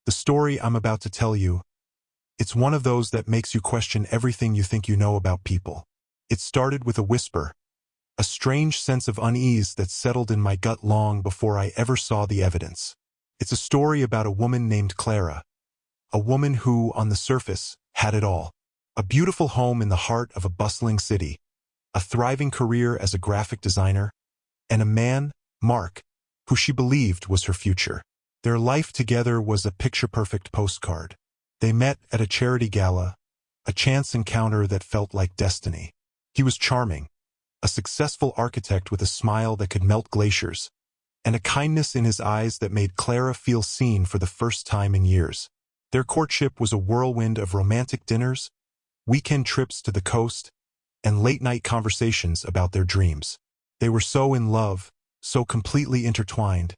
The story I'm about to tell you, it's one of those that makes you question everything you think you know about people. It started with a whisper, a strange sense of unease that settled in my gut long before I ever saw the evidence. It's a story about a woman named Clara, a woman who, on the surface, had it all. A beautiful home in the heart of a bustling city, a thriving career as a graphic designer, and a man, Mark, who she believed was her future. Their life together was a picture-perfect postcard. They met at a charity gala, a chance encounter that felt like destiny. He was charming, a successful architect with a smile that could melt glaciers, and a kindness in his eyes that made Clara feel seen for the first time in years. Their courtship was a whirlwind of romantic dinners, weekend trips to the coast, and late-night conversations about their dreams. They were so in love, so completely intertwined,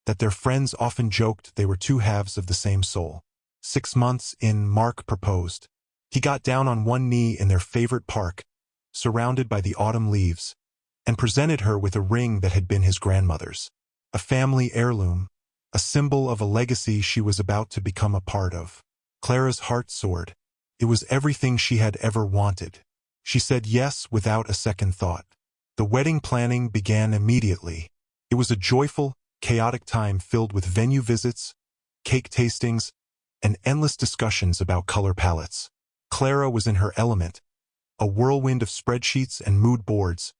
that their friends often joked they were two halves of the same soul. 6 months in, Mark proposed. He got down on one knee in their favorite park, surrounded by the autumn leaves, and presented her with a ring that had been his grandmother's. A family heirloom, a symbol of a legacy she was about to become a part of. Clara's heart soared. It was everything she had ever wanted. She said yes without a second thought. The wedding planning began immediately. It was a joyful, chaotic time filled with venue visits, cake tastings, and endless discussions about color palettes. Clara was in her element, a whirlwind of spreadsheets and mood boards,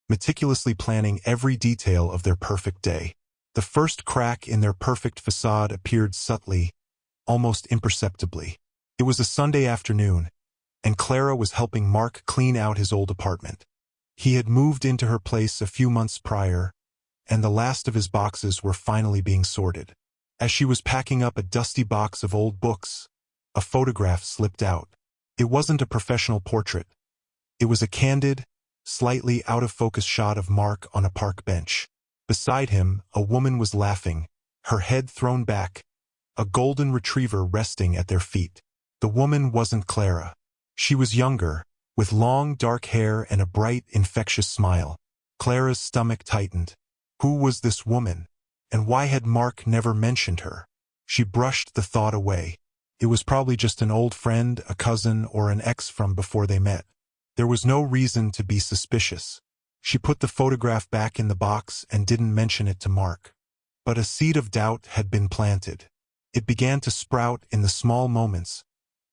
meticulously planning every detail of their perfect day. The first crack in their perfect facade appeared subtly, almost imperceptibly. It was a Sunday afternoon, and Clara was helping Mark clean out his old apartment. He had moved into her place a few months prior, and the last of his boxes were finally being sorted. As she was packing up a dusty box of old books, a photograph slipped out. It wasn't a professional portrait. It was a candid, slightly out-of-focus shot of Mark on a park bench. Beside him, a woman was laughing, her head thrown back, a golden retriever resting at their feet. The woman wasn't Clara. She was younger, with long, dark hair and a bright, infectious smile. Clara's stomach tightened. Who was this woman? And why had Mark never mentioned her? She brushed the thought away. It was probably just an old friend, a cousin, or an ex from before they met. There was no reason to be suspicious. She put the photograph back in the box and didn't mention it to Mark. But a seed of doubt had been planted. It began to sprout in the small moments,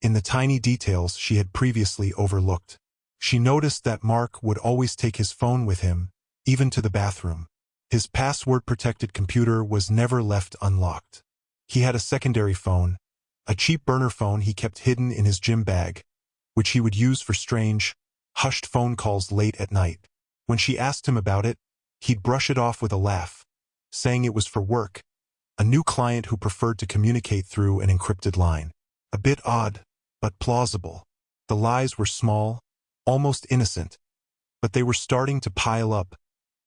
in the tiny details she had previously overlooked. She noticed that Mark would always take his phone with him, even to the bathroom. His password-protected computer was never left unlocked. He had a secondary phone, a cheap burner phone he kept hidden in his gym bag, which he would use for strange, hushed phone calls late at night. When she asked him about it, he'd brush it off with a laugh, saying it was for work, a new client who preferred to communicate through an encrypted line. A bit odd, but plausible. The lies were small, almost innocent, but they were starting to pile up,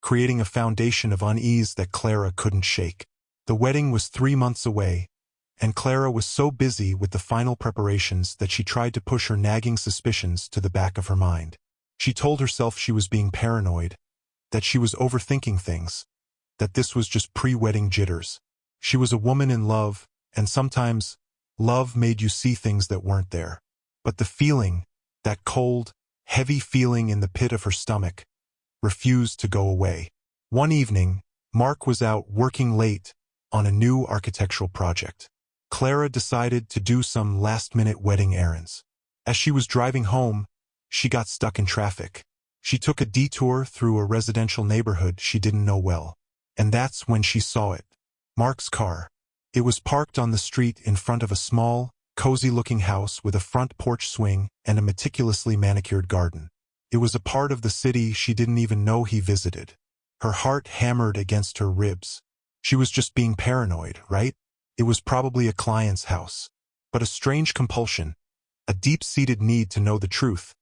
creating a foundation of unease that Clara couldn't shake. The wedding was 3 months away, and Clara was so busy with the final preparations that she tried to push her nagging suspicions to the back of her mind. She told herself she was being paranoid, that she was overthinking things, that this was just pre-wedding jitters. She was a woman in love, and sometimes, love made you see things that weren't there. But the feeling, that cold, heavy feeling in the pit of her stomach, refused to go away. One evening, Mark was out working late on a new architectural project. Clara decided to do some last-minute wedding errands. As she was driving home, she got stuck in traffic. She took a detour through a residential neighborhood she didn't know well. And that's when she saw it. Mark's car. It was parked on the street in front of a small, cozy-looking house with a front porch swing and a meticulously manicured garden. It was a part of the city she didn't even know he visited. Her heart hammered against her ribs. She was just being paranoid, right? It was probably a client's house. But a strange compulsion, a deep-seated need to know the truth,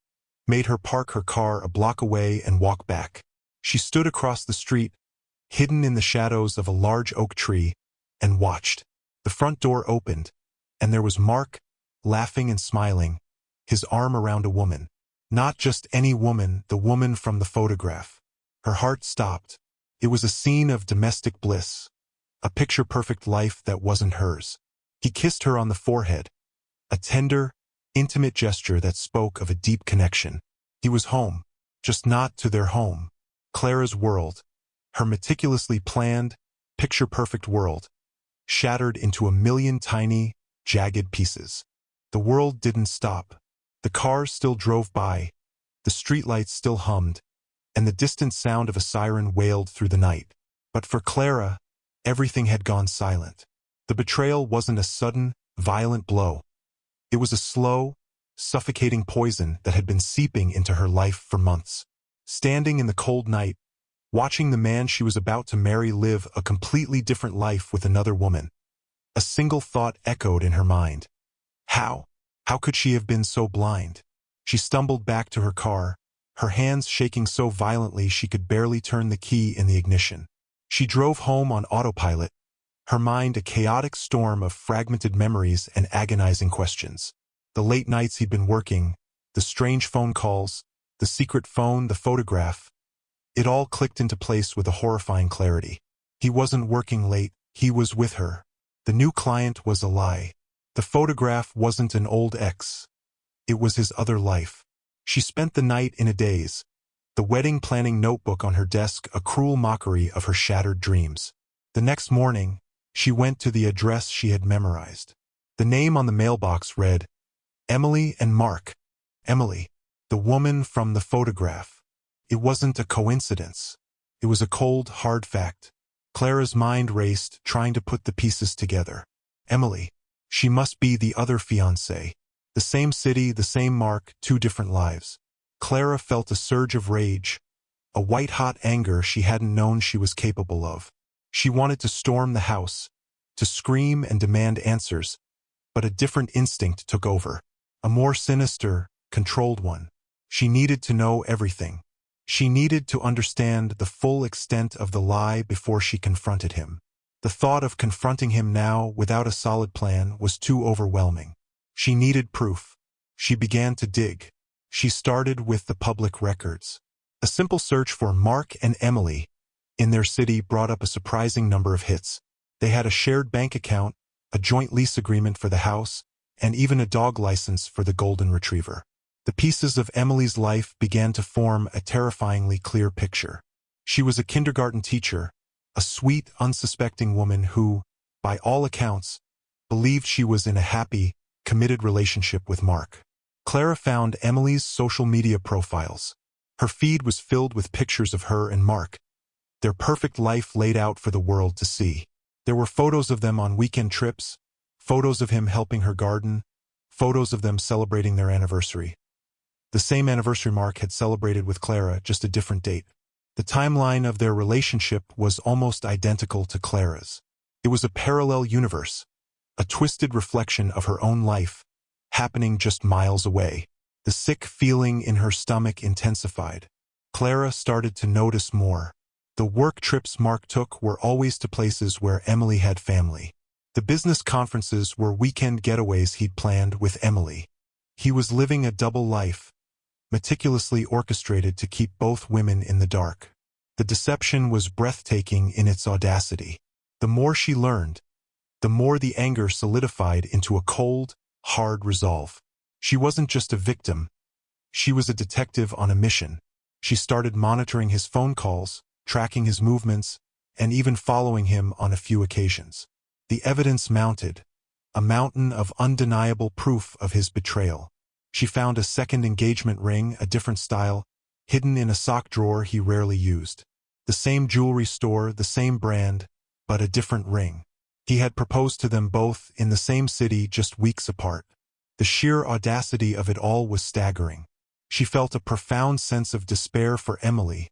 made her park her car a block away and walk back. She stood across the street, hidden in the shadows of a large oak tree, and watched. The front door opened, and there was Mark, laughing and smiling, his arm around a woman. Not just any woman, the woman from the photograph. Her heart stopped. It was a scene of domestic bliss, a picture-perfect life that wasn't hers. He kissed her on the forehead, a tender, intimate gesture that spoke of a deep connection. He was home, just not to their home. Clara's world, her meticulously planned, picture-perfect world, shattered into a million tiny, jagged pieces. The world didn't stop. The cars still drove by, the streetlights still hummed, and the distant sound of a siren wailed through the night. But for Clara, everything had gone silent. The betrayal wasn't a sudden, violent blow. It was a slow, suffocating poison that had been seeping into her life for months. Standing in the cold night, watching the man she was about to marry live a completely different life with another woman, a single thought echoed in her mind. How? How could she have been so blind? She stumbled back to her car, her hands shaking so violently she could barely turn the key in the ignition. She drove home on autopilot, her mind a chaotic storm of fragmented memories and agonizing questions. The late nights he'd been working, the strange phone calls, the secret phone, the photograph, it all clicked into place with a horrifying clarity. He wasn't working late, he was with her. The new client was a lie. The photograph wasn't an old ex. It was his other life. She spent the night in a daze, the wedding planning notebook on her desk a cruel mockery of her shattered dreams. The next morning, she went to the address she had memorized. The name on the mailbox read, Emily and Mark. Emily, the woman from the photograph. It wasn't a coincidence. It was a cold, hard fact. Clara's mind raced, trying to put the pieces together. Emily. She must be the other fiancé. The same city, the same Mark, two different lives. Clara felt a surge of rage, a white-hot anger she hadn't known she was capable of. She wanted to storm the house, to scream and demand answers, but a different instinct took over, a more sinister, controlled one. She needed to know everything. She needed to understand the full extent of the lie before she confronted him. The thought of confronting him now without a solid plan was too overwhelming. She needed proof. She began to dig. She started with the public records. A simple search for Mark and Emily in their city brought up a surprising number of hits. They had a shared bank account, a joint lease agreement for the house, and even a dog license for the golden retriever. The pieces of Emily's life began to form a terrifyingly clear picture. She was a kindergarten teacher, a sweet, unsuspecting woman who, by all accounts, believed she was in a happy, committed relationship with Mark. Clara found Emily's social media profiles. Her feed was filled with pictures of her and Mark, their perfect life laid out for the world to see. There were photos of them on weekend trips, photos of him helping her garden, photos of them celebrating their anniversary. The same anniversary Mark had celebrated with Clara, just a different date. The timeline of their relationship was almost identical to Clara's. It was a parallel universe, a twisted reflection of her own life, happening just miles away. The sick feeling in her stomach intensified. Clara started to notice more. The work trips Mark took were always to places where Emily had family. The business conferences were weekend getaways he'd planned with Emily. He was living a double life, meticulously orchestrated to keep both women in the dark. The deception was breathtaking in its audacity. The more she learned, the more the anger solidified into a cold, hard resolve. She wasn't just a victim. She was a detective on a mission. She started monitoring his phone calls, tracking his movements, and even following him on a few occasions. The evidence mounted, a mountain of undeniable proof of his betrayal. She found a second engagement ring, a different style, hidden in a sock drawer he rarely used. The same jewelry store, the same brand, but a different ring. He had proposed to them both in the same city just weeks apart. The sheer audacity of it all was staggering. She felt a profound sense of despair for Emily,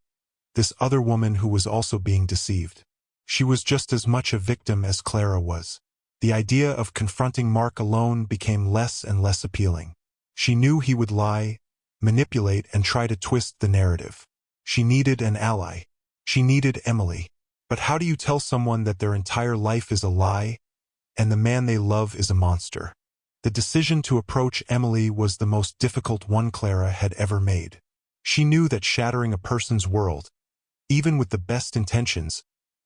this other woman who was also being deceived. She was just as much a victim as Clara was. The idea of confronting Mark alone became less and less appealing. She knew he would lie, manipulate, and try to twist the narrative. She needed an ally. She needed Emily. But how do you tell someone that their entire life is a lie, and the man they love is a monster? The decision to approach Emily was the most difficult one Clara had ever made. She knew that shattering a person's world, even with the best intentions,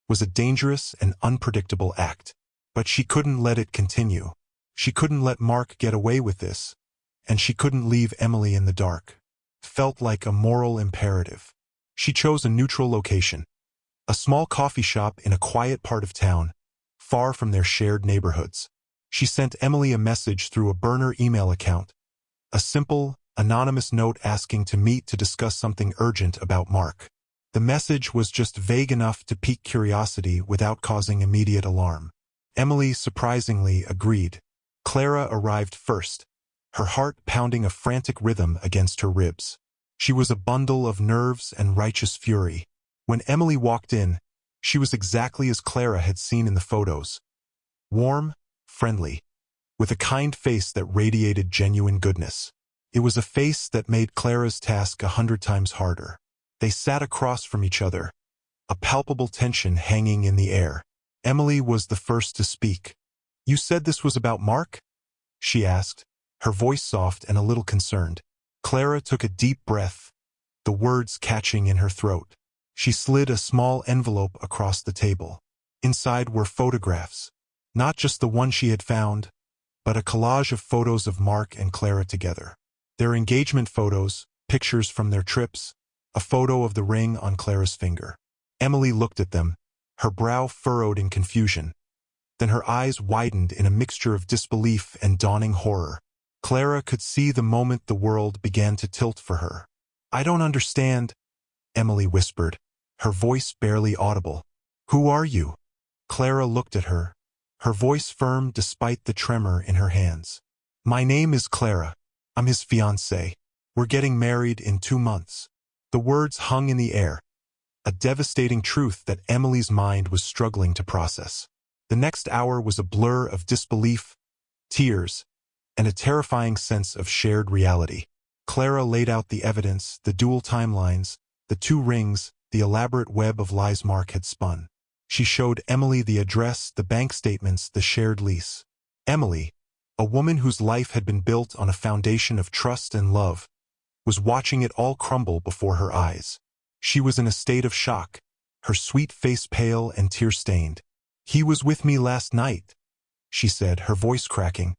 was a dangerous and unpredictable act. But she couldn't let it continue. She couldn't let Mark get away with this, and she couldn't leave Emily in the dark. Felt like a moral imperative. She chose a neutral location, a small coffee shop in a quiet part of town, far from their shared neighborhoods. She sent Emily a message through a burner email account, a simple, anonymous note asking to meet to discuss something urgent about Mark. The message was just vague enough to pique curiosity without causing immediate alarm. Emily surprisingly agreed. Clara arrived first, her heart pounding a frantic rhythm against her ribs. She was a bundle of nerves and righteous fury. When Emily walked in, she was exactly as Clara had seen in the photos. Warm, friendly, with a kind face that radiated genuine goodness. It was a face that made Clara's task 100 times harder. They sat across from each other, a palpable tension hanging in the air. Emily was the first to speak. "You said this was about Mark?" she asked, her voice soft and a little concerned. Clara took a deep breath, the words catching in her throat. She slid a small envelope across the table. Inside were photographs, not just the one she had found, but a collage of photos of Mark and Clara together. Their engagement photos, pictures from their trips, a photo of the ring on Clara's finger. Emily looked at them, her brow furrowed in confusion. Then her eyes widened in a mixture of disbelief and dawning horror. Clara could see the moment the world began to tilt for her. "I don't understand," Emily whispered, her voice barely audible. "Who are you?" Clara looked at her, her voice firm despite the tremor in her hands. "My name is Clara. I'm his fiancée. We're getting married in 2 months." The words hung in the air, a devastating truth that Emily's mind was struggling to process. The next hour was a blur of disbelief, tears, and a terrifying sense of shared reality. Clara laid out the evidence, the dual timelines, the 2 rings, the elaborate web of lies Mark had spun. She showed Emily the address, the bank statements, the shared lease. Emily, a woman whose life had been built on a foundation of trust and love, was watching it all crumble before her eyes. She was in a state of shock, her sweet face pale and tear-stained. "He was with me last night," she said, her voice cracking.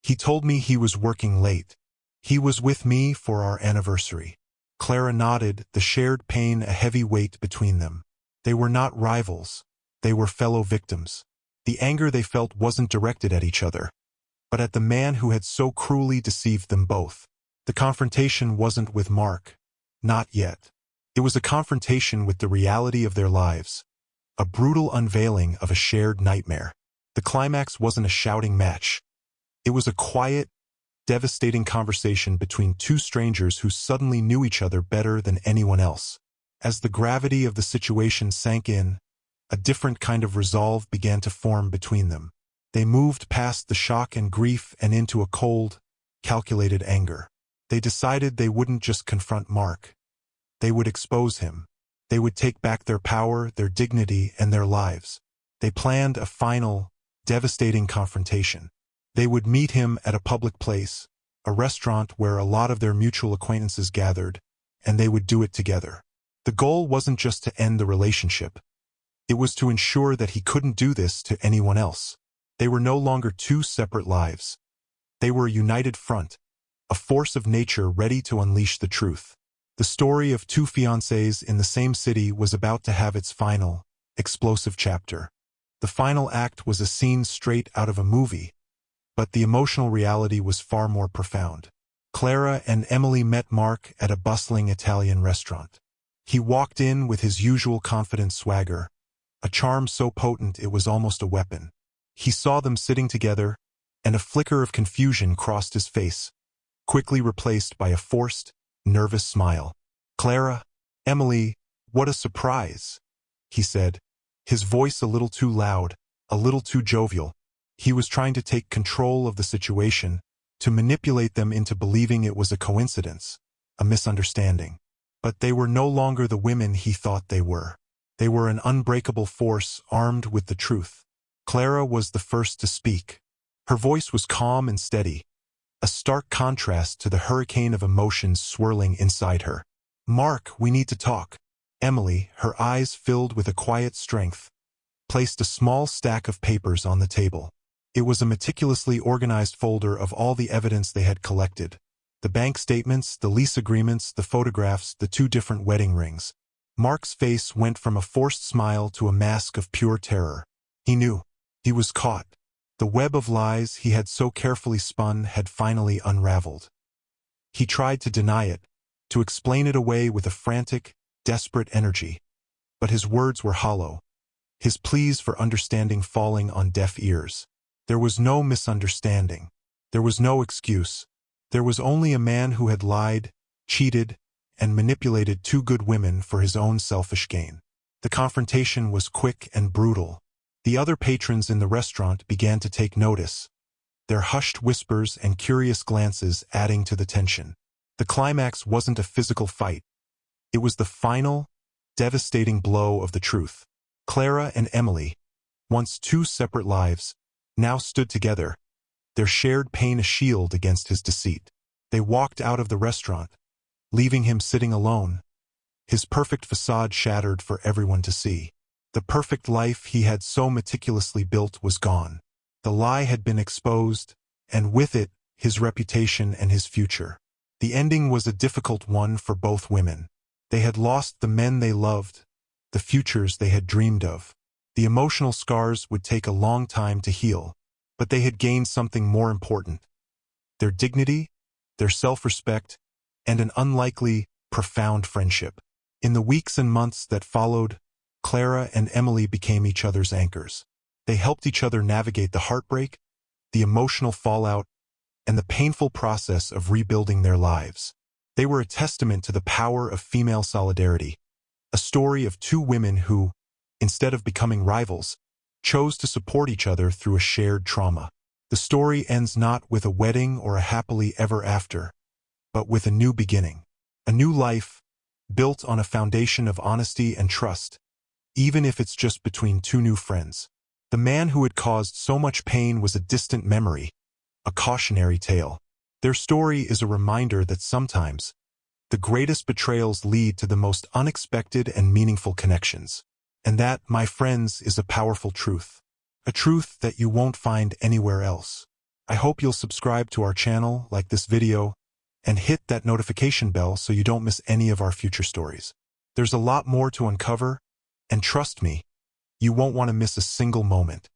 "He told me he was working late. He was with me for our anniversary." Clara nodded, the shared pain a heavy weight between them. They were not rivals. They were fellow victims. The anger they felt wasn't directed at each other, but at the man who had so cruelly deceived them both. The confrontation wasn't with Mark. Not yet. It was a confrontation with the reality of their lives, a brutal unveiling of a shared nightmare. The climax wasn't a shouting match. It was a quiet, devastating conversation between 2 strangers who suddenly knew each other better than anyone else. As the gravity of the situation sank in, a different kind of resolve began to form between them. They moved past the shock and grief and into a cold, calculated anger. They decided they wouldn't just confront Mark. They would expose him. They would take back their power, their dignity, and their lives. They planned a final, devastating confrontation. They would meet him at a public place, a restaurant where a lot of their mutual acquaintances gathered, and they would do it together. The goal wasn't just to end the relationship. It was to ensure that he couldn't do this to anyone else. They were no longer 2 separate lives. They were a united front, a force of nature ready to unleash the truth. The story of 2 fiancés in the same city was about to have its final, explosive chapter. The final act was a scene straight out of a movie, but the emotional reality was far more profound. Clara and Emily met Mark at a bustling Italian restaurant. He walked in with his usual confident swagger, a charm so potent it was almost a weapon. He saw them sitting together, and a flicker of confusion crossed his face, quickly replaced by a forced, nervous smile. "Clara, Emily, what a surprise," he said, his voice a little too loud, a little too jovial. He was trying to take control of the situation, to manipulate them into believing it was a coincidence, a misunderstanding. But they were no longer the women he thought they were. They were an unbreakable force armed with the truth. Clara was the first to speak. Her voice was calm and steady, a stark contrast to the hurricane of emotions swirling inside her. "Mark, we need to talk." Emily, her eyes filled with a quiet strength, placed a small stack of papers on the table. It was a meticulously organized folder of all the evidence they had collected. The bank statements, the lease agreements, the photographs, the 2 different wedding rings. Mark's face went from a forced smile to a mask of pure terror. He knew. He was caught. The web of lies he had so carefully spun had finally unraveled. He tried to deny it, to explain it away with a frantic, desperate energy. But his words were hollow, his pleas for understanding falling on deaf ears. There was no misunderstanding. There was no excuse. There was only a man who had lied, cheated, and manipulated 2 good women for his own selfish gain. The confrontation was quick and brutal. The other patrons in the restaurant began to take notice, their hushed whispers and curious glances adding to the tension. The climax wasn't a physical fight. It was the final, devastating blow of the truth. Clara and Emily, once 2 separate lives, now stood together, their shared pain a shield against his deceit. They walked out of the restaurant, leaving him sitting alone, his perfect facade shattered for everyone to see. The perfect life he had so meticulously built was gone. The lie had been exposed, and with it, his reputation and his future. The ending was a difficult one for both women. They had lost the men they loved, the futures they had dreamed of. The emotional scars would take a long time to heal, but they had gained something more important: their dignity, their self-respect, and an unlikely, profound friendship. In the weeks and months that followed, Clara and Emily became each other's anchors. They helped each other navigate the heartbreak, the emotional fallout, and the painful process of rebuilding their lives. They were a testament to the power of female solidarity, a story of 2 women who, instead of becoming rivals, chose to support each other through a shared trauma. The story ends not with a wedding or a happily ever after, but with a new beginning. A new life, built on a foundation of honesty and trust, even if it's just between 2 new friends. The man who had caused so much pain was a distant memory, a cautionary tale. Their story is a reminder that sometimes, the greatest betrayals lead to the most unexpected and meaningful connections. And that, my friends, is a powerful truth. A truth that you won't find anywhere else. I hope you'll subscribe to our channel, like this video, and hit that notification bell so you don't miss any of our future stories. There's a lot more to uncover, and trust me, you won't want to miss a single moment.